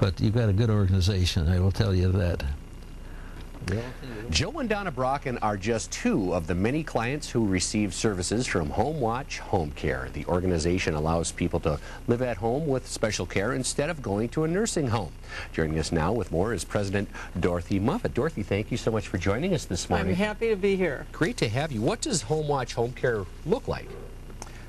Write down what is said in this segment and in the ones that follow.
but you've got a good organization, I will tell you that. Joe and Donna Brocken are just two of the many clients who receive services from Homewatch Home Care. The organization allows people to live at home with special care instead of going to a nursing home. Joining us now with more is President Dorothy Muffett. Dorothy, thank you so much for joining us this morning. I'm happy to be here. Great to have you. What does Homewatch Home Care look like?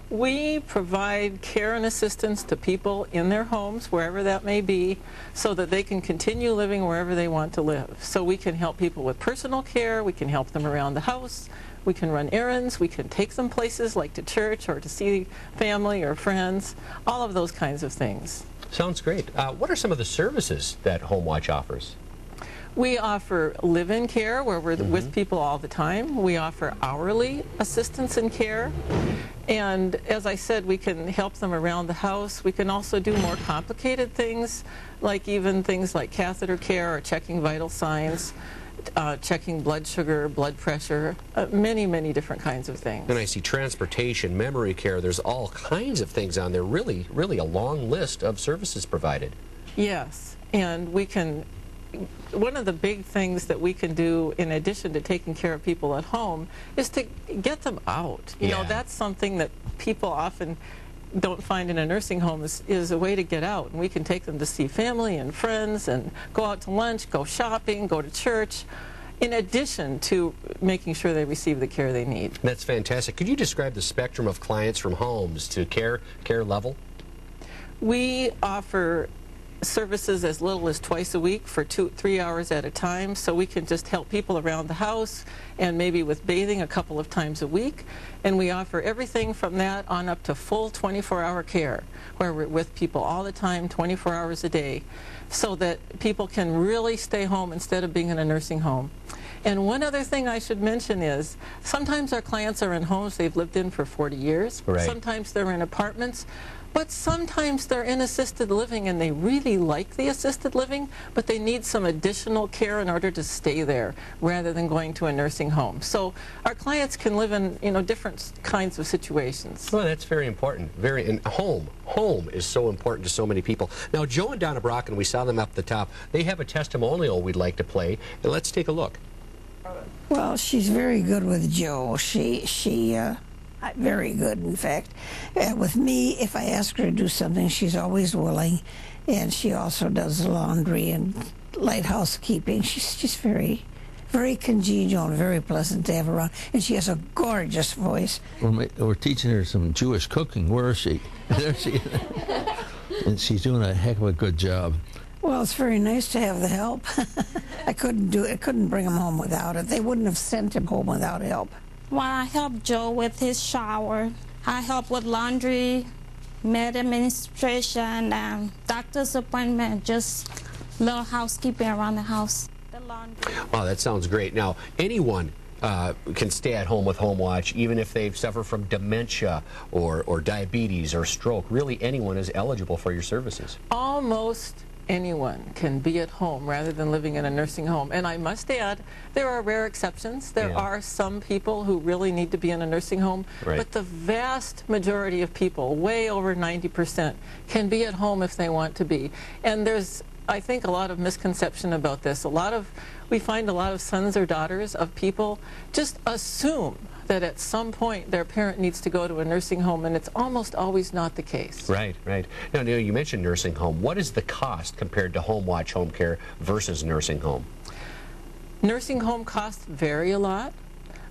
We provide care and assistance to people in their homes, wherever that may be, so that they can continue living wherever they want to live. So we can help people with personal care, we can help them around the house, we can run errands, we can take them places like to church or to see family or friends, all of those kinds of things. Sounds great. What are some of the services that Homewatch offers? We offer live-in care where we're with people all the time. We offer hourly assistance and care. And as I said, we can help them around the house. We can also do more complicated things, like even things like catheter care or checking vital signs, checking blood sugar, blood pressure, many, many different kinds of things. And I see transportation, memory care, there's all kinds of things on there, really, really a long list of services provided. Yes, and we can one of the big things that we can do in addition to taking care of people at home is to get them out. You know, that's something that people often don't find in a nursing home is a way to get out. And we can take them to see family and friends and go out to lunch, go shopping, go to church, in addition to making sure they receive the care they need. That's fantastic. Could you describe the spectrum of clients from homes to care level? We offer services as little as twice a week for 2-3 hours at a time, so we can just help people around the house and maybe with bathing a couple of times a week. And we offer everything from that on up to full 24-hour care, where we're with people all the time, 24 hours a day, so that people can really stay home instead of being in a nursing home. And one other thing I should mention is sometimes our clients are in homes they've lived in for 40 years. Right. Sometimes they're in apartments. But sometimes they're in assisted living and they really like the assisted living, but they need some additional care in order to stay there rather than going to a nursing home. So our clients can live in, you know, different kinds of situations. Well, that's very important. And home is so important to so many people. Now, Joe and Donna Brocken, we saw them up the top. They have a testimonial we'd like to play, and let's take a look. Well, she's very good with Joe. Very good, in fact. With me, if I ask her to do something, she's always willing, and she also does laundry and light housekeeping. She's very, very congenial and very pleasant to have around, and she has a gorgeous voice. We're teaching her some Jewish cooking. Where is she? There she is. And she's doing a heck of a good job. Well, it's very nice to have the help. I couldn't bring him home without it. They wouldn't have sent him home without help. Well, I help Joe with his shower. I help with laundry, med administration, doctor's appointment, just little housekeeping around the house. The laundry. Wow, that sounds great. Now, anyone can stay at home with Homewatch, even if they suffer from dementia or diabetes or stroke. Really, anyone is eligible for your services. Almost anyone can be at home rather than living in a nursing home. And I must add, there are rare exceptions. There are some people who really need to be in a nursing home, but the vast majority of people, way over 90%, can be at home if they want to be. And there's, I think, a lot of misconception about this. We find a lot of sons or daughters of people just assume that at some point their parent needs to go to a nursing home, and it's almost always not the case. Right. Now, Neil, you mentioned nursing home. What is the cost compared to Homewatch Home Care versus nursing home? Nursing home costs vary a lot,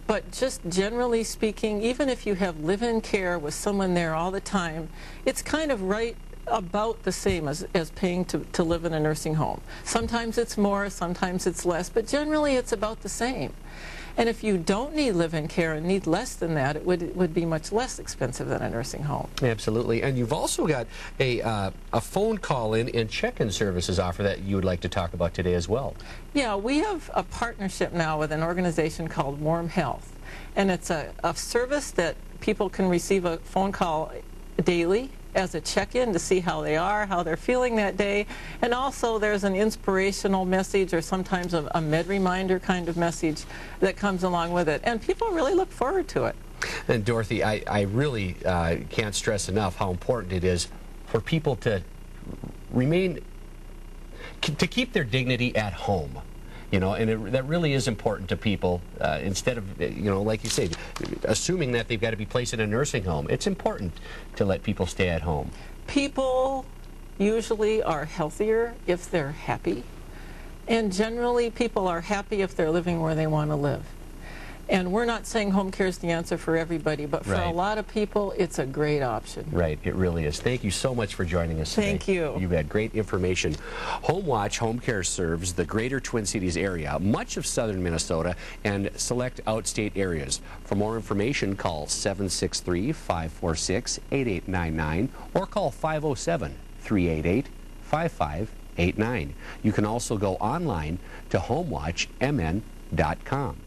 but just generally speaking, even if you have live-in care with someone there all the time, it's kind of right about the same as paying to live in a nursing home. Sometimes it's more, sometimes it's less, but generally it's about the same. And if you don't need live-in care and need less than that, it would be much less expensive than a nursing home. Absolutely. And you've also got a phone call-in and check-in services offer that you would like to talk about today as well. Yeah, we have a partnership now with an organization called Warm Health. And it's a service that people can receive a phone call daily as a check-in to see how they are, how they're feeling that day. And also there's an inspirational message or sometimes a med reminder kind of message that comes along with it. And people really look forward to it. And Dorothy, I really can't stress enough how important it is for people to remain to keep their dignity at home. You know, and that really is important to people. Instead of, you know, like you say, assuming that they've got to be placed in a nursing home, it's important to let people stay at home. People usually are healthier if they're happy, and generally people are happy if they're living where they want to live. And we're not saying home care is the answer for everybody, but for a lot of people, it's a great option. Right, it really is. Thank you so much for joining us today. Thank you. You've had great information. Homewatch Home Care serves the greater Twin Cities area, much of southern Minnesota, and select outstate areas. For more information, call 763-546-8899 or call 507-388-5589. You can also go online to homewatchmn.com.